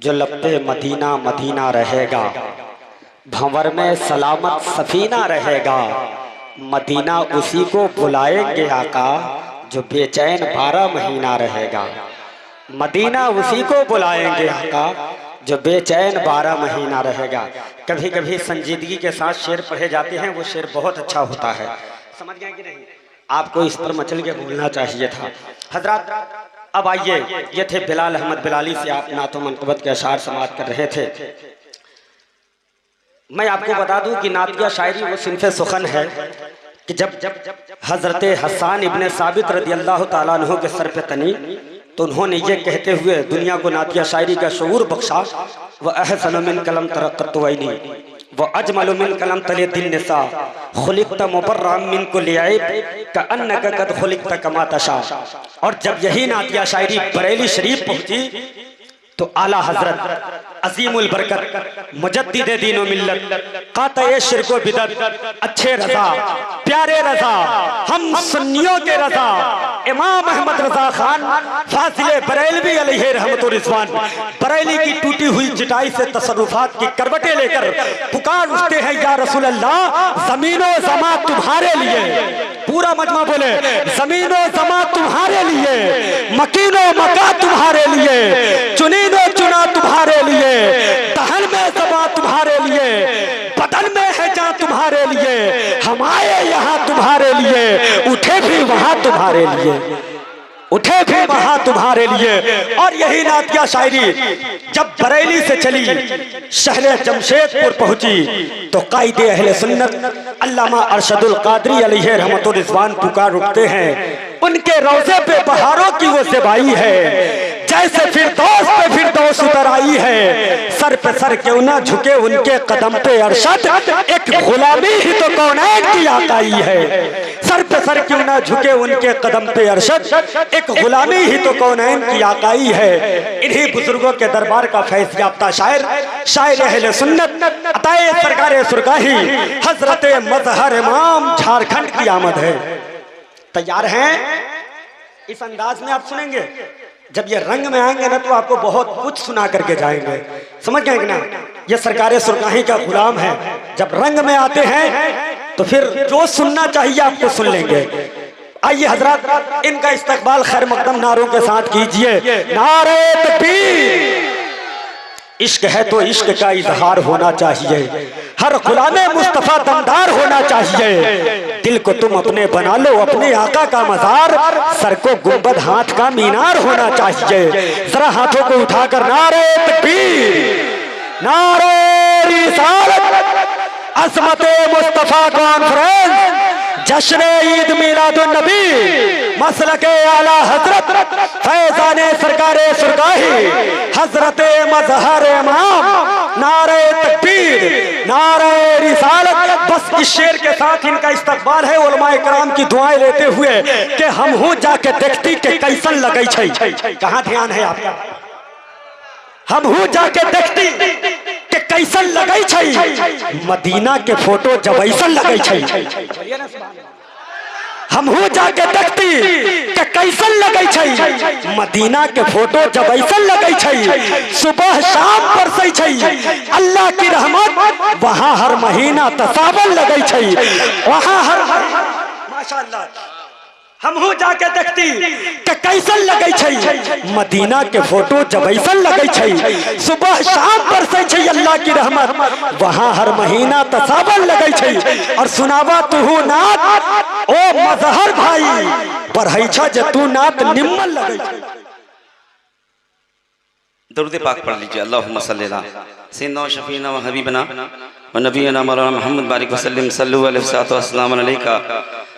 जो लपे Medina Medina रहेगा, भंवर में सलामत सफीना रहेगा। मदीना उसी को बुलाएंगे आका जो बेचैन 12 महीना रहेगा। मदीना उसी को बुलाएंगे आका जो बेचैन 12 महीना रहेगा। कभी कभी संजीदगी के साथ शेर पढ़े जाते हैं, वो शेर बहुत अच्छा होता है। समझ गए कि नहीं? आपको इस पर मचल के बोलना चाहिए था। हजरत अब आइए, ये थे बिलाल अहमद बिलाली से आप नातो मनकबत के अशार समात कर रहे थे। मैं आपको बता दूं कि नातिया शायरी वो सिनफ़े सुखन है कि जब हजरत हसन इब्ने साबित रदी अल्लाह ताला अन्हु के सर पे तनी तो उन्होंने ये कहते हुए दुनिया को नातिया शायरी का शऊर बख्शा, व अहसन मिन कलम तरक़्क़त वैनी व अजमल मिन कलम तले दिन निसा खुलिक़त मुबर्रअम मिन कुल्लि ऐब कअन्नका क़द खुलिक़त कमा तशा। और जब यही नातिया शायरी बरेली शरीफ पहुंची तो आला हजरत अजीमुल बरकत मुजद्दिद दीन व मिल्लत कातए शिर्क व बिदअत अच्छे रजा प्यारे रजा हम सुन्नियों के रजा इमाम अहमद रजा खान फाजिल बरेलवी अलैहि रहमतुर रिज़वान बरेली की टूटी हुई चटाई से तसर्रुफात की करवटें लेकर पुकार उठते हैं, या रसूल अल्लाह ज़मीनो ज़मा तुम्हारे लिए। पूरा मजमा बोले, ज़मीनो ज़मा तुम्हारे लिए, मकीनो मका तुम्हारे लिए, चुनीनो चुना तुम्हारे लिए, दहन में ज़बा तुम्हारे लिए, बदन में है जान तुम्हारे लिए, हम आए यहाँ तुम्हारे लिए, उठे भी वहाँ तुम्हारे लिए, उठे भी वहाँ तुम्हारे लिए। और यही नातिया शायरी जब बरेली से चली शहर जमशेदपुर पहुंची तो कायदे अहले सुन्नत अल्लामा अरशदुल कादरी अलैहि रहमतुर रिज़वान पुकार उठते हैं। उनके रोज़े पे बहारों की वो ज़ेबाई है, जैसे फिरदौस पे फिरदौस उतर आई है। सर पे सर क्यों ना झुके उनके कदम पे अरशद, एक गुलामी ही तो कौनैन की आकाई है। सर पे सर क्यों ना झुके उनके कदम पे अरशद, एक गुलामी ही तो कौनैन की आकाई है। इन्हीं बुजुर्गों के दरबार का फैज़ याफ्ता शायर शायर अहले सुन्नत अताए सरकारे सुरगाही हजरत मजहर इमाम झारखंड की आमद है। तैयार हैं? इस अंदाज में आप सुनेंगे। जब ये रंग में आएंगे ना तो आपको बहुत कुछ सुना करके जाएंगे। समझ गए कि ना? ये सरकारे सुरगाही का गुलाम है। जब रंग में आते हैं तो फिर जो सुनना चाहिए आपको सुन लेंगे। आइए हजरत, इनका इस्तकबाल खैर मकदम नारों के साथ कीजिए। नारे तकबीर। इश्क है तो इश्क का इजहार होना चाहिए, हर गुलामे मुस्तफा दमदार होना चाहिए। दिल को तुम अपने बना लो अपने आका का मज़ार, सर को गुंबद हाथ का मीनार होना चाहिए। जरा हाथों को उठाकर नारे तकबीर, नारे रिसालत, अज़मते मुस्तफा कॉन्फ्रेंस, जश्न ईद मिलादुन नबी, मसलके आला हजरत फैज़ाने सरकारे सुरगाही हजरत मजहर इमाम, नारे तकबीर, नारे रिसालत। बस इस शेर के साथ इनका इस्तकबाल है उलमाए कराम की दुआएं लेते हुए कि हम हूँ जाके देखती के कैसन लगै छै। कहाँ ध्यान है आपका? हम हूँ जाके देखती के कैसन लगै छै, मदीना के फोटो जब ऐसन लगै छै। हम हूँ जाके देखती के कैसन लगै छै, मदीना के फोटो जब ऐसन लगै छै। सुबह शाम बरसै छै अल्लाह की रहमत, वहाँ हर महीना तसावन लगै छै, वहाँ हर माशाअल्लाह। हम हूँ जाके देखती के कैसन लगै छै, मदीना के फोटो जब ऐसन लगै छै। सुबह शाम बरसै छै अल्लाह की रहमत, वहाँ हर महीना तसावन लगै छै। और सुनावा तुहू नात ओ मजहर भाई, पढ़ै छ जे तू नात निम्मन लगै छै। दरूद पाक पढ़ लीजिए। अल्लाहुम्मा सल्ली अला सय्यिदना शफीना व हबीबना व नबीना मौलाना मोहम्मद बारिक वसल्लम सल्लल्लाहु अलैहि वसल्लम अलैका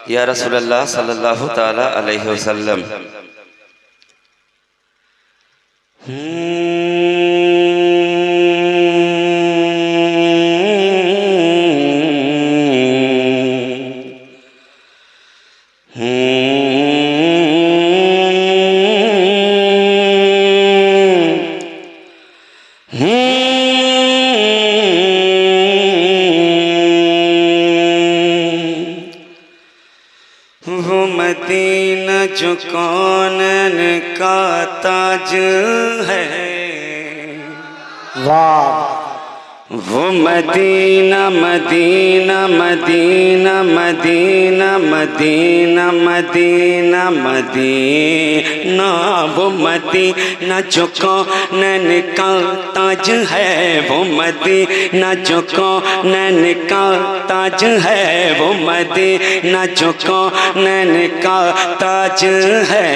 या रसूलल्लाह सल्लल्लाहु ताला अलैहि वसल्लम। वो मदीना जो कौनन का ताज है, वाह। वो Medina Medina Medina Medina Medina Medina Medina, वो मदीना जो कौनैन का ताज है, वो मदीना जो कौनैन का ताज है, वो मदीना जो कौनैन का ताज है।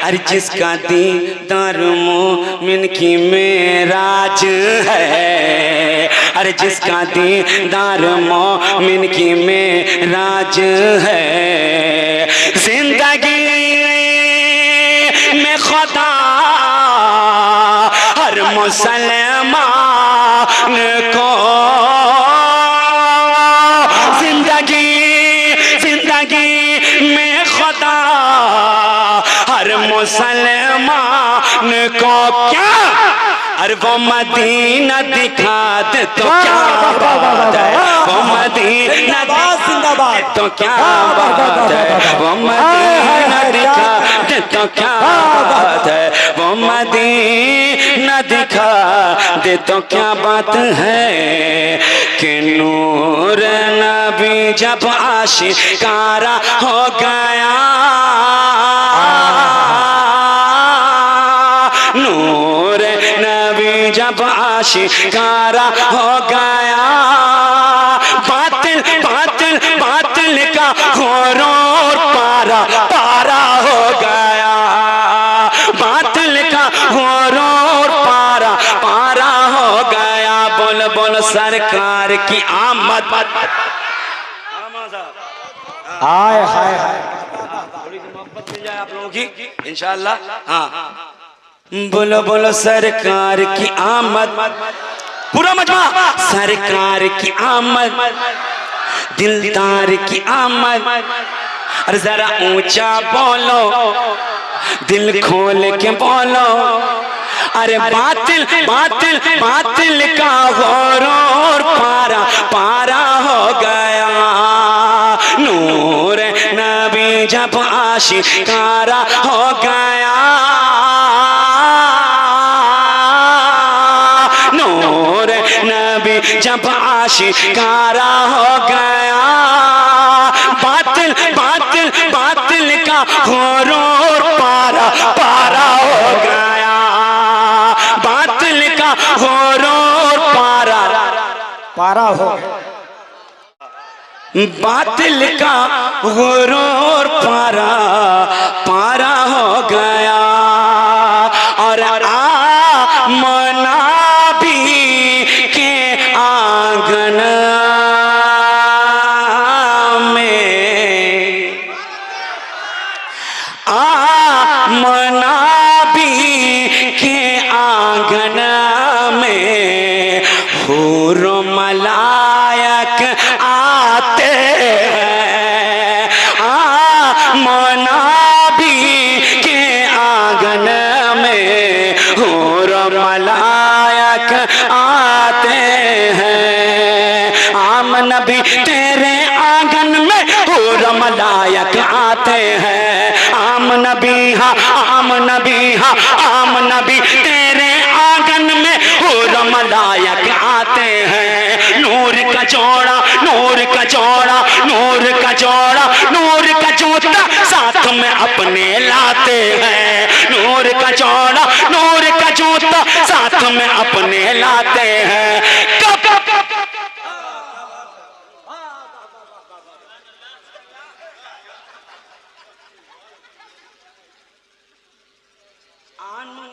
अरे जिसका दीदार मोमिन की मेराज है, अरे जिसका दीदार मोमिन की मेराज है। जिंदगी में खुदा हर मुसलमान को, जिंदगी में खुदा हर मुसलमान को क्या, अरे वो मदीना दिखा दे तो क्या बात है, वो मदीना जिंदाबाद तो क्या बात है, वो मदीना दिखा दे तो क्या बात है, वो मदीना दिखा दे तो क्या बात है। कि नूर नबी जब आशिकारा हो गया, नूर नबी जब आशिकारा हो गया, बातिल बातिल बातिल का होर पारा पारा हो गया, बातिल का होर पारा पारा हो गया। बोल बोल सरकार की आमद। हाय हाय हाय, थोड़ी सी मोहब्बत मिल जाए आप लोगों की इंशाअल्लाह। हाँ, बोलो बोलो सरकार की आमद, पूरा मजमा। सरकार की आमद, दिलदार की आमद, और जरा ऊंचा बोलो, दिल खोल के बोलो। अरे बातिल बातिल बातिल का होर पारा पारा हो गया, नूर नबी जब आशिकारा हो गया, नूर नबी जब आशिकारा हो गया, बातिल बातिल बातिल का होर पारा पारा हो गया, बातिल का होर पारा पारा हो, बातिल का होर पारा पारा हो गया। और आमना भी के आंगन में, आमना भी के आंगन में हूर मलायक आते हैं, आमना भी के आंगन में हूर मलायक आते हैं। आम नबी तेरे आंगन में हूर मलायक आते हैं, आम नबी हाँ आम नबी हाँ आम नबी तेरे आंगन में हूर मलायक आते हैं। नूर का जोड़ा नूर का जोड़ा नूर का जोड़ा नूर का जूता साथ में अपने लाते हैं, नूर का जोड़ा नूर का जूता साथ में अपने लाते हैं।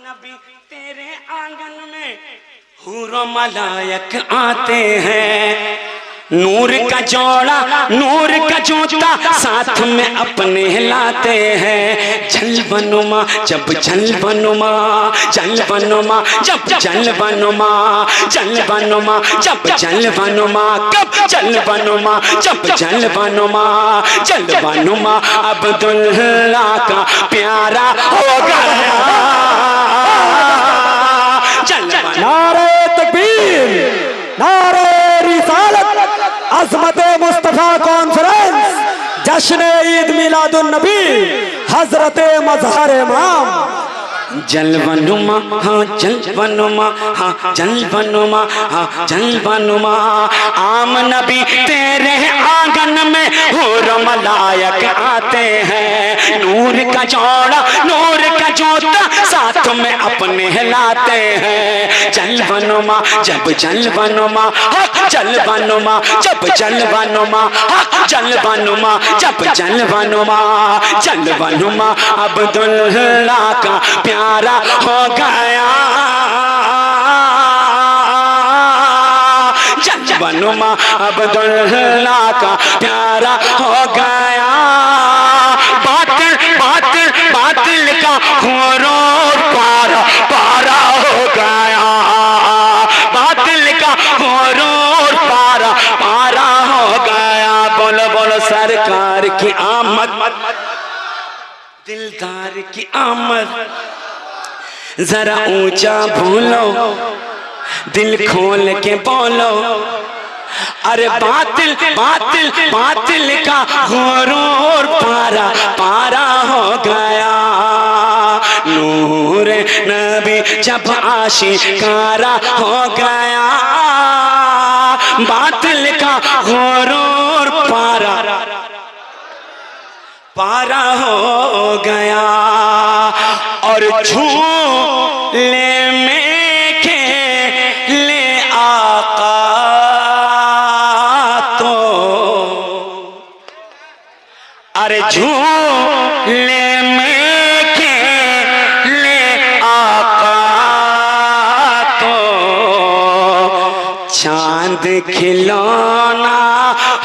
नबी तेरे आंगन में हूर मलायक आते हैं, नूर का जोड़ा नूर का जूता साथ में अपने लाते हैं। जलवनुमा जब जलवनुमा जलवनुमा जब जलवनुमा जलवनुमा जब जलवनुमा कब जलवनुमा जब जलवनुमा जलवनुमा अब्दुल्ला का प्यारा हो गया। नारे तकबीर, नारे रिसालत, अज़मत मुस्तफ़ा कॉन्फ्रेंस, जश्न ईद मिलादुन नबी, हजरत मज़हर इमाम जलवनुमा हाँ जलवनुमा हाँ जलवनुमा हाँ जलवनुमा। आम नबी तेरे आंगन में हूर मलायक आते हैं, नूर का जोड़ा नूर का जोता साथ में अपने लाते हैं। जलवनुमा जब जलवनुमा हक जलवनुमा जब जलवनुमा हक जलवनुमा जब जलवनुमा। जलवनुमा अब्दुल्लाह का प्यारा हो गया, जलवनुमा अब्दुल्लाह का प्यारा हो गया। बातिल बातिल बातिल का घोरों पारा पारा हो गया, बातिल का घोरों पारा पारा हो गया। बोलो बोलो सरकार की आमद, दिलदार की आमद। जरा ऊंचा बोलो, दिल खोल के बोलो, अरे बातिल बातिल बातिल का घोरों पारा पारा हो गया। नूर नबी जब आशिकारा हो गया, बातिल का घोरों पारा पारा हो गया। और झूले में खेले आका तो, अरे झूले में खेले आका तो, चांद खिलौना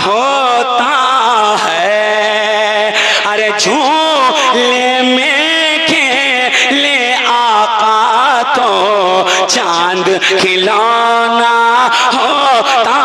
होता है। अरे झूले में खेले आका तो, चांद खिलौना होता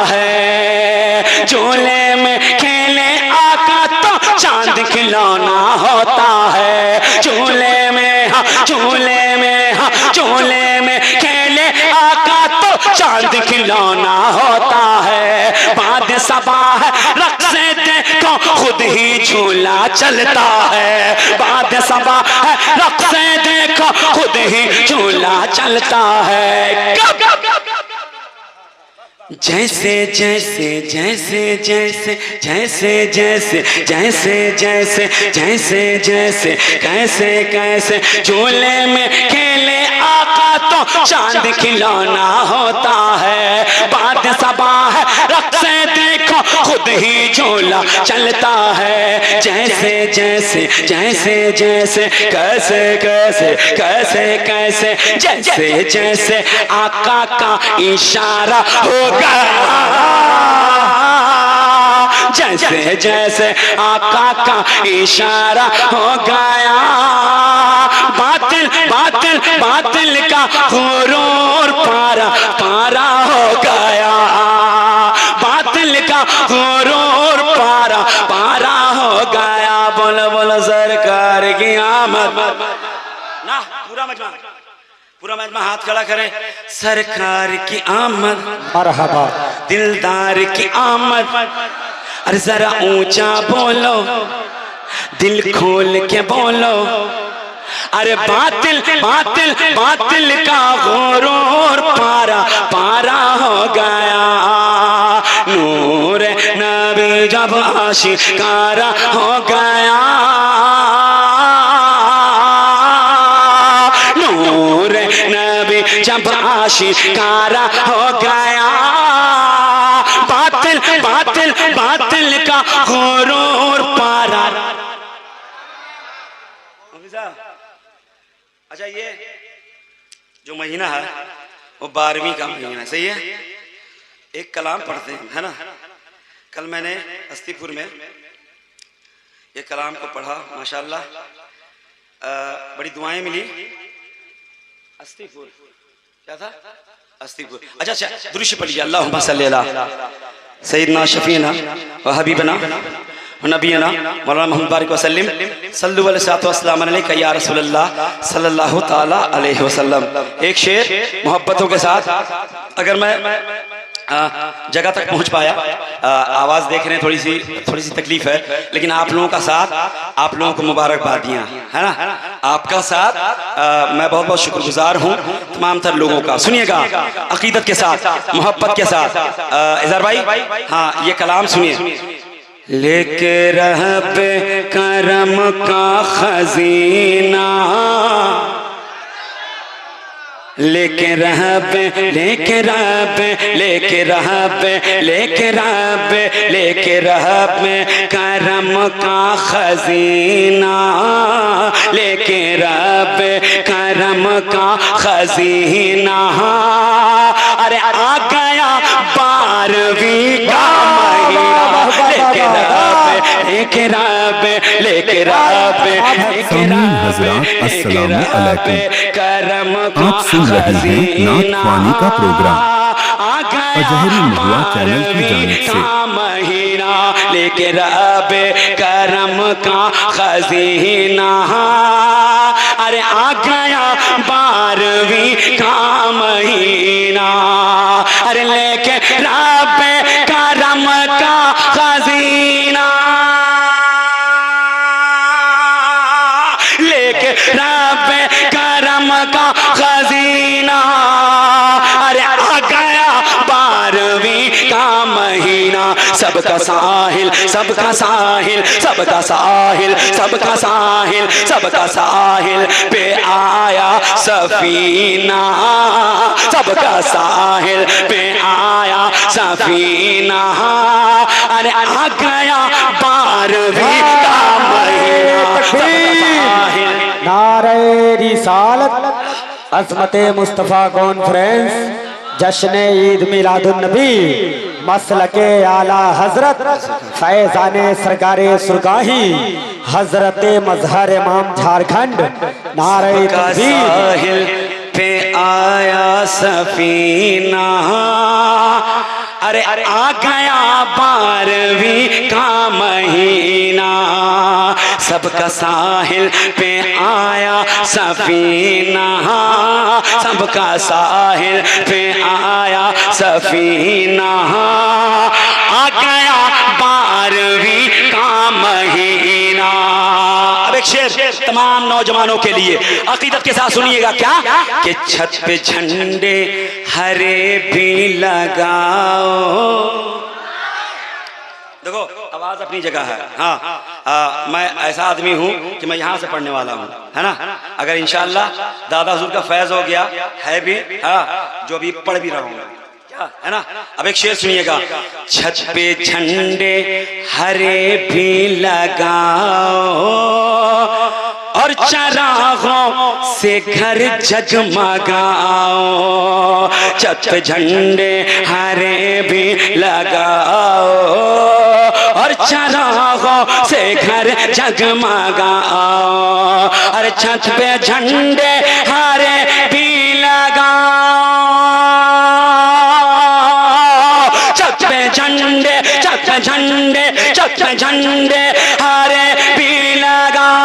है। झूले में खेले आका तो चांद खिलौना होता है। झूले में हाँ झूले में हाँ झूले में खेले आका तो चांद खिलौना होता है। बाद सबा है रक़्स देखो खुद ही झूला चलता है। बाद सबा है रक़्स देखो खुद ही झूला चलता है। जैसे जैसे जैसे जैसे जैसे जैसे जैसे जैसे जैसे जैसे कैसे कैसे झूले में खेले आका तो चांद खिलौना होता है। बाद सबा है रक़्स देखो खुद ही झूला चलता है। जैसे जैसे जैसे जैसे कैसे कैसे कैसे कैसे जैसे जैसे आका का इशारा होगा, जैसे जैसे आका का इशारा हो गया। बातिल बातिल बातिल का घोरों पारा पारा हो गया, बातिल का घोरों पारा पारा हो गया। बोलो बोलो सरकार की आमद ना। पूरा मजमा हाथ खड़ा करें। सरकार की आमद, मरहबा। दिलदार की आमद। अरे जरा ऊंचा बोलो, दिल खोल के बोलो, अरे बातिल बातिल बातिल का घोरों पारा पारा हो गया। नूर नबी जब आशिकारा हो गया, नूर नबी जब आशिकारा हो गया। बातिल बातिल बातिल का घोरों पारा। अच्छा, ये जो महीना है वो 12वीं का महीना है, सही है। एक कलाम पढ़ते हैं, है ना। कल मैंने अस्तीपुर में ये कलाम को पढ़ा, माशाल्लाह बड़ी दुआएं मिली। अस्तीपुर क्या था? अस्तीपुर। अच्छा अच्छा, दुरूद पढ़िए। अल्लाहुम्मा सल्ली अला सय्यिदना शफीना व हबीबना व नबीना मौलाना मोहम्मद बारिक वसल्लम सल्लु अलैहि या रसूलल्लाह सल्लल्लाहु ताला अलैहि वसल्लम। एक शेर मोहब्बतों के साथ, अगर मैं जगह तक पहुंच पाया। आवाज़ देख रहे हैं, थोड़ी सी तकलीफ है, लेकिन आप लोगों का साथ, आप लोगों को मुबारकबादियाँ, है ना, आपका साथ, मैं बहुत बहुत शुक्रगुजार हूँ तमाम तर लोगों का। सुनिएगा अकीदत के साथ, मोहब्बत के साथ। इज़हार भाई, हाँ, ये कलाम सुनिए। लेके रह पे करम का खजीना, लेके रब, लेके रब, लेके रब, लेके रब, लेके रब करम का खजीना, लेके रब करम का खजीना। अरे आ गया 12वीं का महीना, लेके रब, लेके रब, लेके रब, लेके रब, लेके रब करम का आप सुन रहे हैं नाथ वाणी का प्रोग्राम अजहरी महुआ चैनल की जानिब से। महीना लेके रब करम का खजीना, अरे आ गया 12वीं का महीना, अरे लेके रब करम का खजीना, लेके रब करम का खजीना, अरे आ गया 12वीं का महीना। सबका साहिल, सबका साहिल, सबका साहिल, सबका साहिल, सबका साहिल पे आया सफीना, सबका साहिल पे आया सफीना, अरे आ गया 12वीं का महीना। नारे रिसालत, अज़मते मुस्तफ़ा कॉन्फ्रेंस, जश्न ईद मिलादुन नबी, मसलके आला हजरत फैज़ाने सरकारे सुरगाही, हजरत मजहर इमाम झारखंड। नारे तकबीर पे आया सफीना, अरे आ गया 12वीं का महीना। सबका साहिल पे आया सफीना, सबका साहिल पे आया सफीना, आ गया 12वीं का महीना। अब एक शेर तमाम नौजवानों के लिए अकीदत के साथ सुनिएगा। क्या कि छत पे झंडे हरे भी लगाओ। देखो आवाज अपनी जगह है, हाँ, मैं ऐसा आदमी हूँ कि मैं यहाँ से पढ़ने वाला हूँ, है ना। अगर इंशाअल्लाह दादा हुजूर का फैज हो गया है भी, हाँ, जो अभी पढ़ भी रहा हूँ, है ना। अब एक शेर सुनिएगा। छत पे झंडे हरे भी लगाओ और चरागों से घर जगमगाओ, छत पे झंडे हरे भी लगाओ और चरागों से घर जगमगाओ, अरे छत पे झंडे हरे भी लगाओ, छत पे झंडे, छत पे झंडे, छत पे झंडे हरे भी लगाओ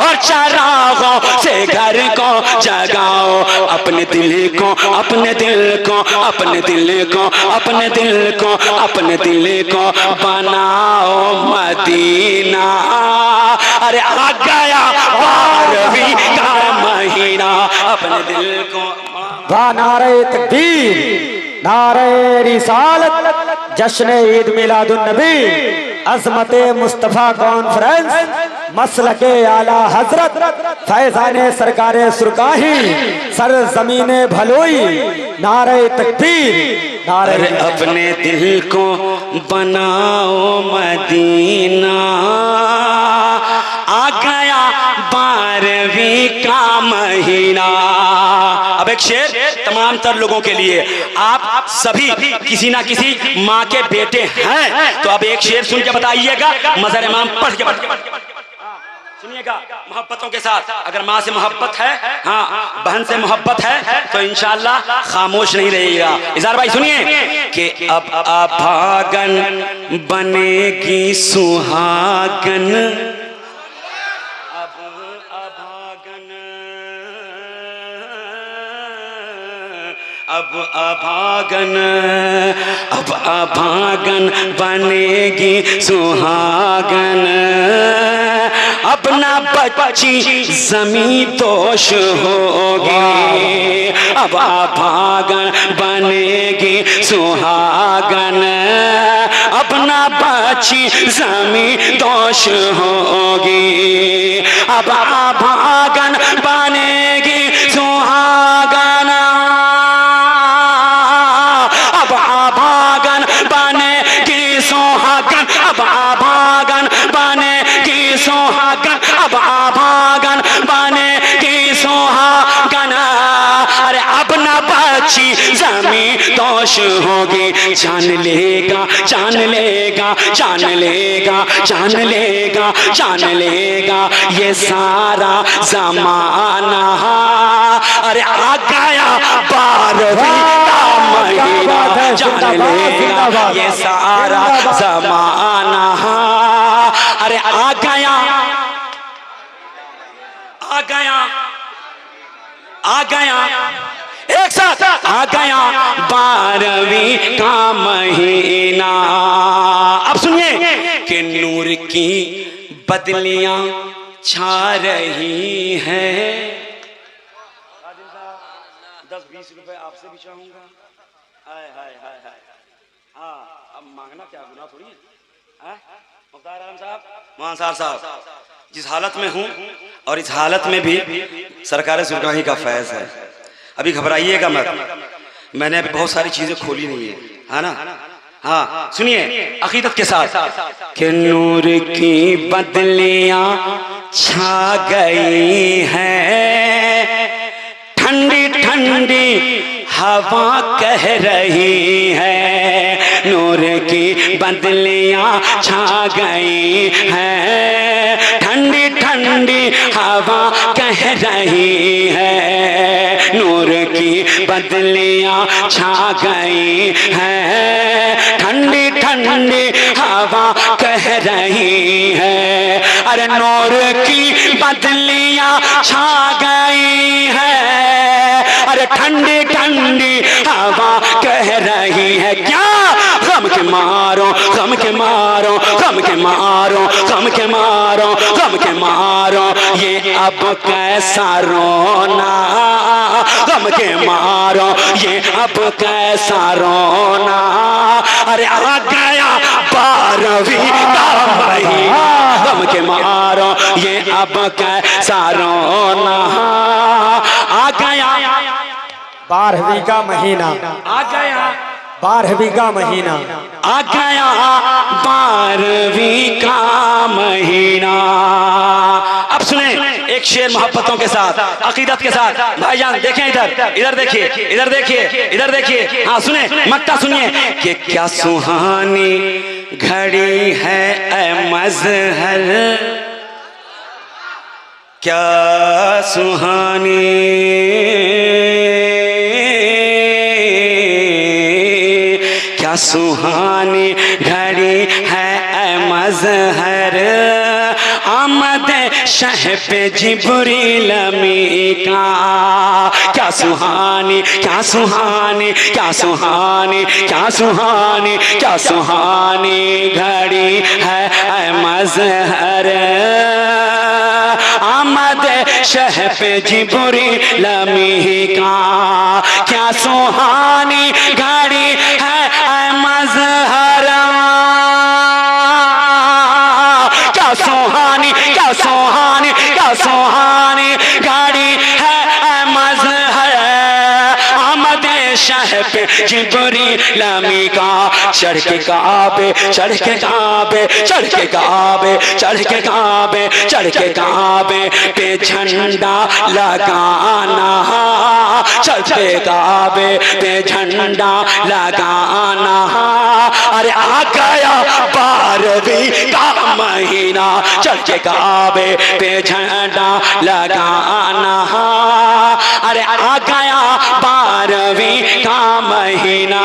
और चरागों से घर को जगाओ, अपने दिल को, अपने दिल को, अपने दिल को, अपने दिल को, अपने दिल को बनाओ मदीना। अरे आ गया 12वीं का महीना, अपने दिल को। वाह नारे तकबीर, नारे रिसालत, जश्न ईद मिलादुन नबी, अज़मते मुस्तफ़ा कॉन्फ्रेंस, मसलके आला हजरत फैज़ाने सरकारे सुरगाही, सर ज़मीने भलोई। नारे तकबीर, नारे। अपने दिल को बनाओ मदीना, आ गया 12वीं का महीना। अब एक शेर तमाम तर लोगों के लिए, आप सभी किसी ना किसी माँ के बेटे हैं, तो अब एक शेर सुन के बताइएगा, मजहर इमाम पढ़ के सुनिएगा मोहब्बतों के साथ। अगर माँ से मोहब्बत है, हाँ, बहन से मोहब्बत है, तो इंशाअल्लाह खामोश नहीं रहेगा। इज़हार भाई सुनिए कि अब अभागन बनेगी सुहागन, अब अभागन अब अभागन बनेगी सुहागन, अपना बच्ची जमी दोष होगी। अब अभागन बनेगी सुहागन, अपना बच्ची जमी दोष होगी। अब अभागन बनेगी सुहागन, अब अभागन बनेगी सुहागन, अब अभागन बनेगी सुहागन, अब अभागन बनेगी सुहागन। अरे अपना बच्ची जमी दोष होगी। जान लेगा जान लेगा जान लेगा जान लेगा जान लेगा ये सारा जमाना। अरे आ गया 12वीं का महीना, जान लेगा ये सारा जमाना। अरे आ गया आ गया आ गया, एक साथ आ गया 12वीं का महीना। अब सुनिए कि नूर की बदलियां छा रही हैं। 10-20 रुपए आपसे भी चाहूंगा। हाय हाय हाय हाय, हाँ अब मांगना क्या गुनाह थोड़ी है। मुख्तार आलम साहब, मान साहब, जिस हालत में हूँ और इस हालत में भी सरकार सुरगाही का फैज़ है। अभी घबराइएगा मत, मैंने अभी बहुत सारी चीजें खोली नहीं है ना। हाँ सुनिए अकीदत के साथ कि नूर की बदलियां छा गई हैं, ठंडी ठंडी हवा कह रही है। नूर की बदलियां छा गई हैं, ठंडी ठंडी हवा कह रही है। नूर की बदलियां छा गई हैं, ठंडी ठंडी हवा कह रही है। अरे नूर की बदलियां छा गई हैं, अरे ठंडी ठंडी हवा कह रही है। क्या गम के मारो गम के मारो गम के मारो गम के मारो गम के मारो, ये अब कैसा रोना। गम के मारो ये अब कैसा रोना। अरे आ गया 12वीं का महीना, गम के मारो ये अब कैसा रोना। आ गया 12वीं का महीना, आ गया 12वीं का महीना, आ गया 12वीं का महीना। अब सुने एक शेर मोहब्बतों के साथ, अकीदत के साथ। भाईजान देखें इधर, इधर देखिए, इधर देखिए, इधर देखिए। हाँ सुने मक्ता सुनिए कि क्या सुहानी घड़ी है ऐ मज़हर, क्या सुहानी सुहानी घड़ी है ऐ मज़हर। आमद शह पे जिब्रील अमी का, क्या सुहानी क्या सुहानी क्या सुहानी क्या सुहानी क्या सुहानी घड़ी है ऐ मज़हर। आमद शह पे जिब्रील अमी का, क्या सुहानी घड़ी है मज़हर। क्या सुहानी क्या सुहानी क्या सुहानी गाड़ी है मज़हर। आमद शह पे जिब्रील अमी का, चढ़ के काबे चढ़ के काबे चढ़ के काबे चढ़ के काबे चढ़ के काबे पे झंडा लगाना। चढ़ते काबे पे झंडा लगाना। अरे आ गया 12वीं का महीना, चढ़ के काबे पे झंडा लगाना। अरे आ गया 12वीं का महीना।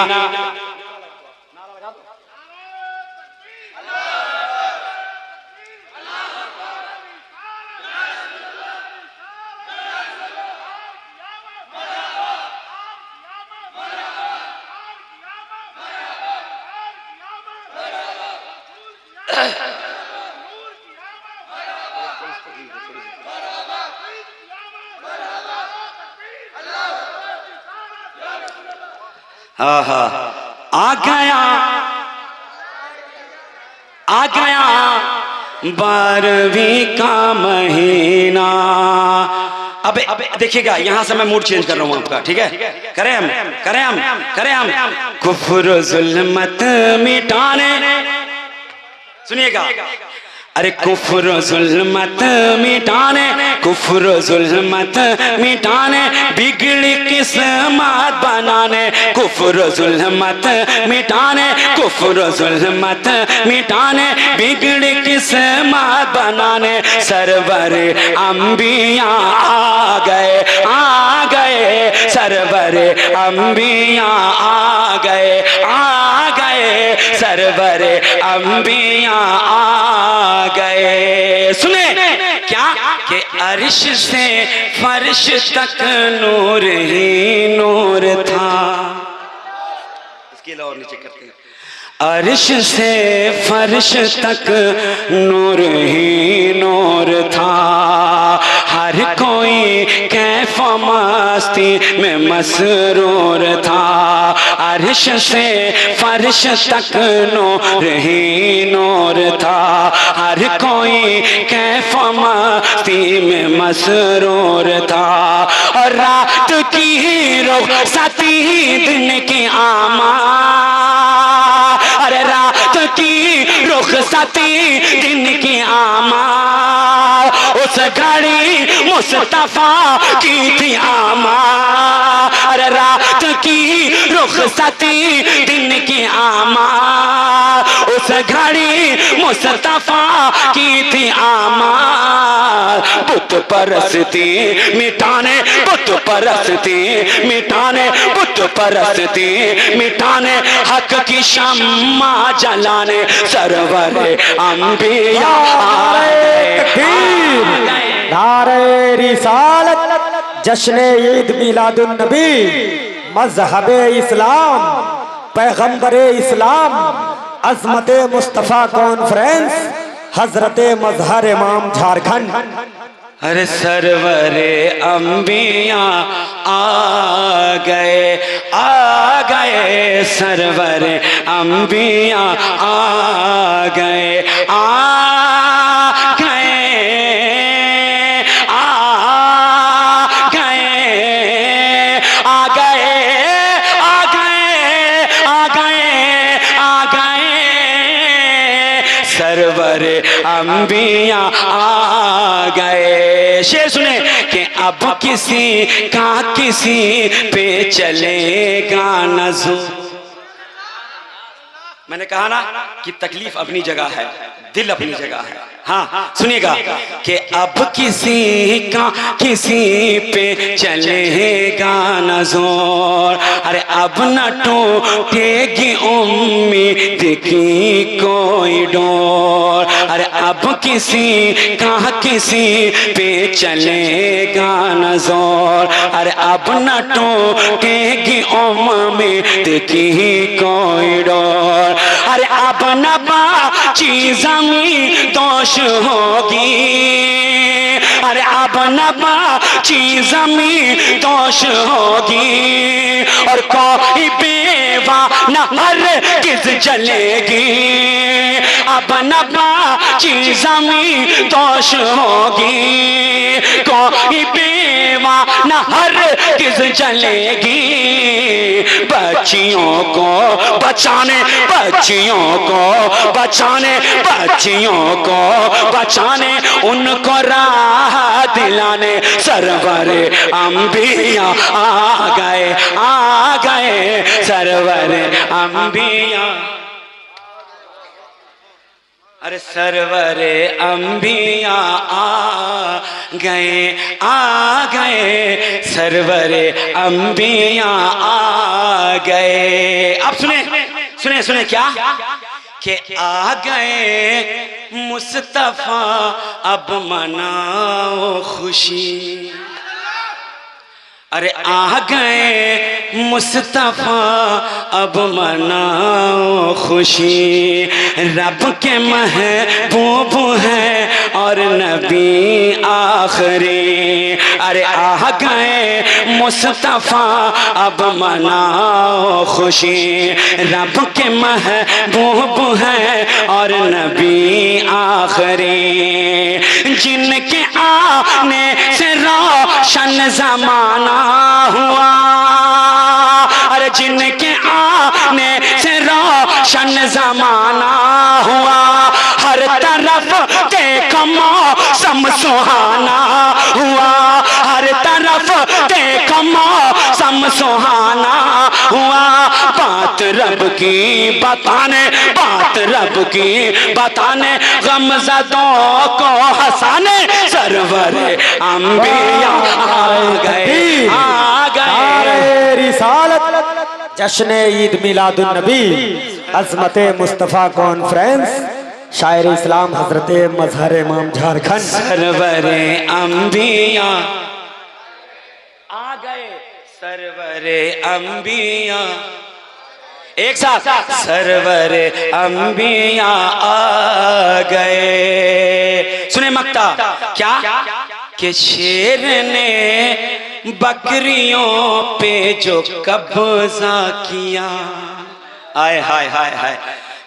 आहा आ गया 12वीं का महीना। अब देखिएगा, यहां से मैं मूड चेंज कर रहा हूं आपका, ठीक है? करें हम कुफ्र जुल्मत मिटाने, सुनिएगा, अरे कुफ्र जुल्मत मिटाने, कुफ्र जुल्मत मिटाने, बिगड़ी किस्मत बनाने, कुफ्र जुल्मत मिटाने, कुफ्र जुल्मत मिटाने, बिगड़ी किस्मत बनाने, सरवर अंबिया आ गए, सरवर अंबिया आ गए, सरवर अंबिया आ गए। सुने क्या कि अर्श से फर्श तक नूर ही नूर था। इसके अलावा नीचे करते हैं, अर्श से फर्श तक नूर ही नूर था, हर कोई कैफ मस्ती में मसरूर था, अर्श से फर्श तक नूर ही नूर था, हर कोई कैफ मस्ती में मसरूर था, और रात की रुखसती दिन की आमा, अरे रात की रुखसती दिन की आमा, उस घड़ी मुस्तफा की थी आमा, अरे रात की रुखसती दिन की आमा, उस घड़ी मुस्तफा की थी आमा, बुत परस्ती मिटाने, बुत परस्ती मिटाने, बुत परस्ती मिटाने, हक की शम्मा जलाने, सरवर अंबिया नारे रिसालत, जश्न ईद मिलादुन नबी, मजहबे इस्लाम, पैगंबरे इस्लाम, अजमत मुस्तफ़ा कॉन्फ्रेंस, हजरत मजहर इमाम झारखंड। अरे सरवरे अंबिया आ गए, सरवरे अंबिया आ गए, सरवर अंबिया आ गए। शेर सुने कि अब किसी का किसी पे चलेगा न ज़ुल्म। मैंने कहा ना कि तकलीफ अपनी जगह है, दिल अपनी जगह है। हाँ सुनिएगा कि अब किसी का किसी पे चलेगा न जोर, अरे अब न टूटेगी उम्मीद की कोई डोर, अरे अब किसी का किसी पे चलेगा न जोर, अरे अब न टूटेगी उम्मीद की कोई डोर, अरे अब न बाची ज़मीं दोष होगी, अरे अब न बाची ज़मीं दोष होगी, और कोई बेवा न हरगिज़ जलेगी, अब न बाची ज़मीं दोष होगी, कोई बेवा न हरगिज़ जलेगी, बच्चियों को बचाने, बच्चियों को बचाने, बच्चियों को बचाने, उनको राह दिलाने, सरवर अंबिया आ गए, सरवर अंबिया, अरे सरवर अंबिया आ गए, सरवर अंबिया आ गए। अब सुने सुने क्या कि आ गए मुस्तफा अब मनाओ खुशी, अरे आ गए मुस्तफ़ा अब मनाओ खुशी, रब के महबूब है और नबी आखिरी। अरे आ गए मुस्तफ़ा अब मनाओ खुशी, रब के महबूब है और नबी आखिरी। जिनके आने से रोशन ज़माना हुआ, अरे जिनके आने से रोशन ज़माना हुआ, हर तरफ देखो मौसम सुहाना हुआ, हर तरफ देखो मौसम सुहाना हुआ। बात रब की बताने, बात रब की बताने, गमज़दों को हंसाने सरवर अंबिया आ गए, आ गए। रिसालत जश्न ईद मिलादुन नबी अज़मते मुस्तफ़ा कॉन्फ्रेंस, शायर इस्लाम हजरत मजहर इमाम झारखंड। सरवर अंबिया आ गए, सरवर अंबिया एक साथ, सरवर अंबिया आ गए। सुने मक्ता क्या कि शेर ने बकरियों पे जो कब्जा किया, आय हाय हाय हाय,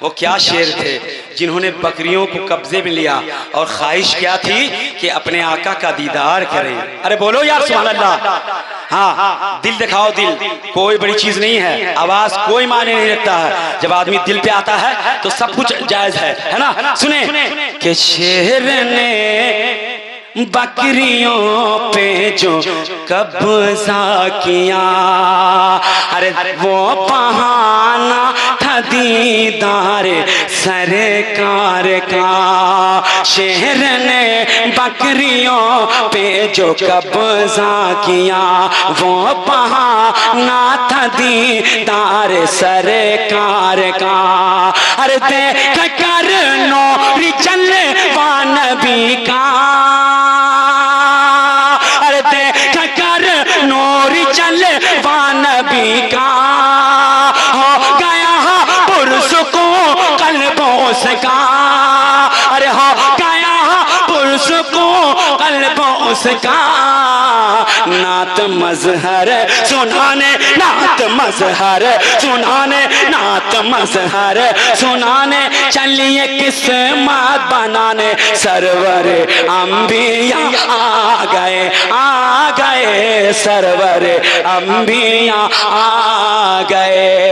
वो क्या शेर थे जिन्होंने बकरियों को कब्जे में लिया और ख्वाहिश क्या थी कि अपने आका का दीदार करें। अरे बोलो यार सुभान अल्लाह। हाँ, दिल दिखाओ, दिल कोई बड़ी चीज नहीं है, आवाज कोई मायने नहीं रखता है, जब आदमी दिल पे आता है तो सब कुछ जायज है ना। सुने कि शेर ने बकरियों पे जो कब्जा किया, अरे वो बहाना था दीदार सरकार का। शेर ने बकरियों पे जो कब्जा किया, वो बहाना था दीदार सरकार का। अरे देख कर नूरी जलवा नबी का, अरे देख कर नूरी जलवा नबी का, हो गया पुरसुकून कल्बों से का, अरे हो गया पुरसुकून कल्बों से का। नात मजहर सुनाने, नात मजहर सुनाने, नात मजहर सुनाने, चलिए किस्मत बनाने सरवर अंबिया आ गए, आ गए सरवर अंबिया आ गए।